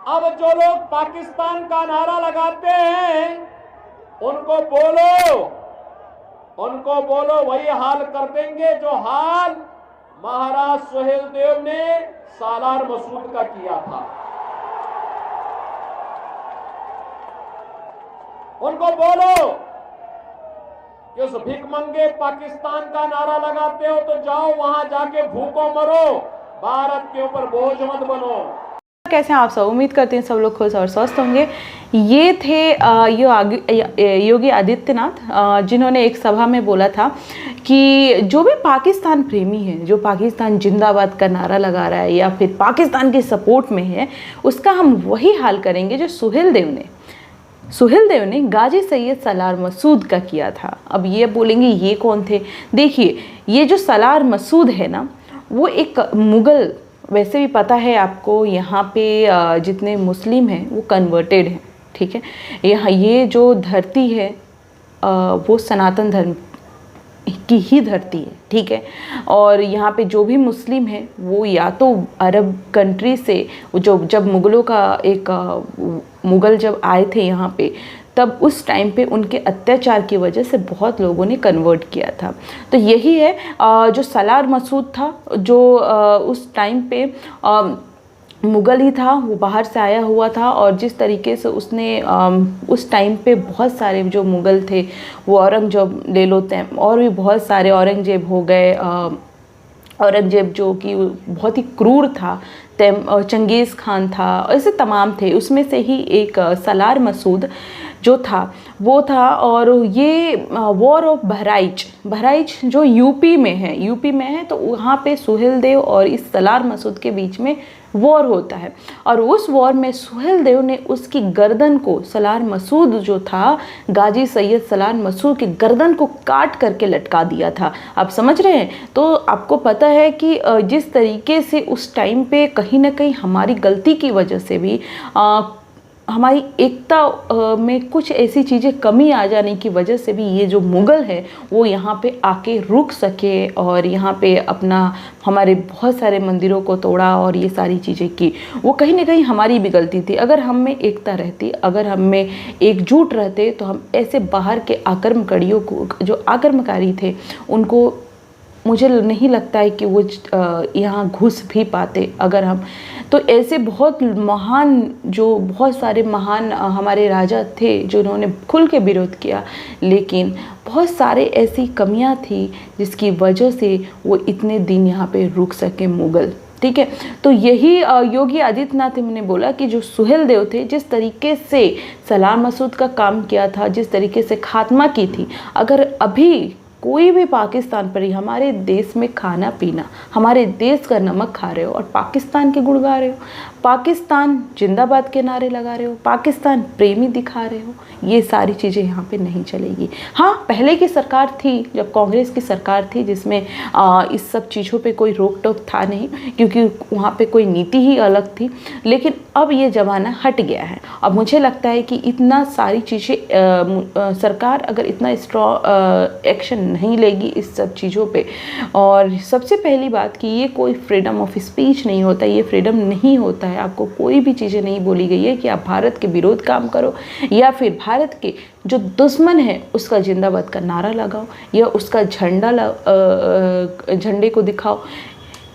अब जो लोग पाकिस्तान का नारा लगाते हैं उनको बोलो वही हाल कर देंगे जो हाल महाराज सुहेलदेव ने सालार मसूद का किया था। उनको बोलो कि उस भिखमंगे पाकिस्तान का नारा लगाते हो तो जाओ वहां जाके भूखों मरो, भारत के ऊपर बोझ मत बनो। कैसे आप सब? उम्मीद करते हैं सब लोग खुश और स्वस्थ होंगे। ये थे योगी आदित्यनाथ, जिन्होंने एक सभा में बोला था कि जो भी पाकिस्तान प्रेमी है, जो पाकिस्तान जिंदाबाद का नारा लगा रहा है या फिर पाकिस्तान के सपोर्ट में है, उसका हम वही हाल करेंगे जो सुहेलदेव ने गाजी सैयद सलार मसूद का किया था। अब ये बोलेंगे ये कौन थे? देखिए, ये जो सलार मसूद है ना, वो एक मुग़ल, वैसे भी पता है आपको, यहाँ पे जितने मुस्लिम हैं वो कन्वर्टेड हैं, ठीक है। यहाँ ये जो धरती है वो सनातन धर्म की ही धरती है, ठीक है। और यहाँ पे जो भी मुस्लिम है वो या तो अरब कंट्री से, जब मुग़लों का एक मुग़ल जब आए थे यहाँ पे, तब उस टाइम पे उनके अत्याचार की वजह से बहुत लोगों ने कन्वर्ट किया था। तो यही है जो सलार मसूद था, जो उस टाइम पे मुग़ल ही था, वो बाहर से आया हुआ था। और जिस तरीके से उसने उस टाइम पे बहुत सारे जो मुग़ल थे, वो औरंगजेब ले लो, और भी बहुत सारे औरंगजेब हो गए, औरंगजेब जो कि बहुत ही क्रूर था, चंगेज़ खान था, ऐसे तमाम थे। उसमें से ही एक सलार मसूद जो था वो था। और ये वॉर ऑफ बहराइच जो यूपी में है, तो वहाँ पे सुहेलदेव और इस सलार मसूद के बीच में वॉर होता है। और उस वॉर में सुहेलदेव ने उसकी गर्दन को, सलार मसूद जो था, गाजी सैयद सलार मसूद की गर्दन को काट करके लटका दिया था। आप समझ रहे हैं? तो आपको पता है कि जिस तरीके से उस टाइम पे कहीं ना कहीं हमारी गलती की वजह से भी हमारी एकता में कुछ ऐसी चीज़ें कमी आ जाने की वजह से भी ये जो मुग़ल है वो यहाँ पे आके रुक सके और यहाँ पे हमारे बहुत सारे मंदिरों को तोड़ा और ये सारी चीज़ें की। वो कहीं ना कहीं हमारी भी गलती थी। अगर हम में एकता रहती, अगर हम में एकजुट रहते, तो हम ऐसे बाहर के आक्रमणकारियों को, जो आक्रमणकारी थे, उनको, मुझे नहीं लगता है कि वो यहाँ घुस भी पाते। अगर हम तो ऐसे बहुत सारे महान हमारे राजा थे जिन्होंने खुल के विरोध किया, लेकिन बहुत सारे ऐसी कमियां थी जिसकी वजह से वो इतने दिन यहाँ पे रुक सके मुग़ल, ठीक है। तो यही योगी आदित्यनाथ ने बोला कि जो सुहेलदेव थे, जिस तरीके से सलार मसूद का काम किया था, जिस तरीके से खात्मा की थी, अगर अभी कोई भी पाकिस्तान पर ही, हमारे देश में खाना पीना, हमारे देश का नमक खा रहे हो और पाकिस्तान के गुण गा रहे हो, पाकिस्तान जिंदाबाद के नारे लगा रहे हो, पाकिस्तान प्रेमी दिखा रहे हो, ये सारी चीज़ें यहाँ पे नहीं चलेगी। हाँ, पहले की सरकार थी, जब कांग्रेस की सरकार थी, जिसमें इस सब चीज़ों पे कोई रोक टोक था नहीं, क्योंकि वहाँ पे कोई नीति ही अलग थी। लेकिन अब ये ज़माना हट गया है। अब मुझे लगता है कि इतना सारी चीज़ें सरकार अगर इतना स्ट्रॉन्ग एक्शन नहीं लेगी इस सब चीज़ों पे, और सबसे पहली बात कि ये कोई फ्रीडम ऑफ स्पीच नहीं होता, ये फ्रीडम नहीं होता है। आपको कोई भी चीज़ें नहीं बोली गई है कि आप भारत के विरोध काम करो या फिर भारत के जो दुश्मन है उसका जिंदाबाद का नारा लगाओ या उसका झंडे को दिखाओ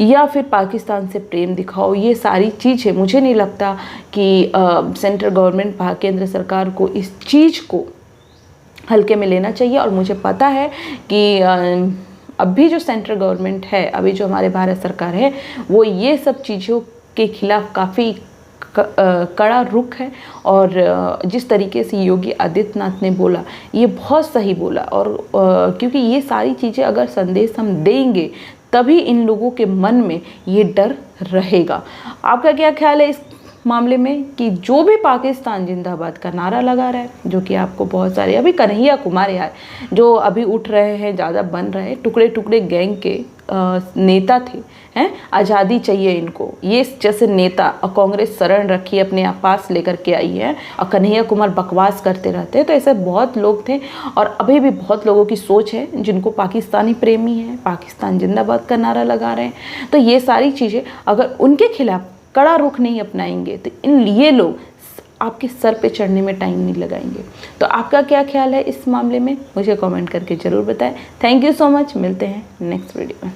या फिर पाकिस्तान से प्रेम दिखाओ। ये सारी चीज़ें, मुझे नहीं लगता कि सेंट्रल गवर्नमेंट, केंद्र सरकार को इस चीज़ को हल्के में लेना चाहिए। और मुझे पता है कि अभी जो सेंट्रल गवर्नमेंट है, अभी जो हमारे भारत सरकार है, वो ये सब चीज़ों के खिलाफ काफ़ी कड़ा रुख है। और जिस तरीके से योगी आदित्यनाथ ने बोला, ये बहुत सही बोला। और क्योंकि ये सारी चीज़ें अगर संदेश हम देंगे, तभी इन लोगों के मन में ये डर रहेगा। आपका क्या ख्याल है इस मामले में कि जो भी पाकिस्तान जिंदाबाद का नारा लगा रहा है, जो कि आपको बहुत सारे अभी कन्हैया कुमार यार जो अभी उठ रहे हैं, ज़्यादा बन रहे हैं, टुकड़े टुकड़े गैंग के नेता थे, हैं, आज़ादी चाहिए इनको, ये जैसे नेता, और कांग्रेस शरण रखी अपने आप पास लेकर के आई है, और कन्हैया कुमार बकवास करते रहते हैं। तो ऐसे बहुत लोग थे और अभी भी बहुत लोगों की सोच है जिनको पाकिस्तानी प्रेमी है, पाकिस्तान जिंदाबाद का नारा लगा रहे हैं। तो ये सारी चीज़ें अगर उनके खिलाफ कड़ा रुख नहीं अपनाएंगे तो ये लोग आपके सर पे चढ़ने में टाइम नहीं लगाएंगे। तो आपका क्या ख्याल है इस मामले में, मुझे कमेंट करके ज़रूर बताएं। थैंक यू सो मच, मिलते हैं नेक्स्ट वीडियो में।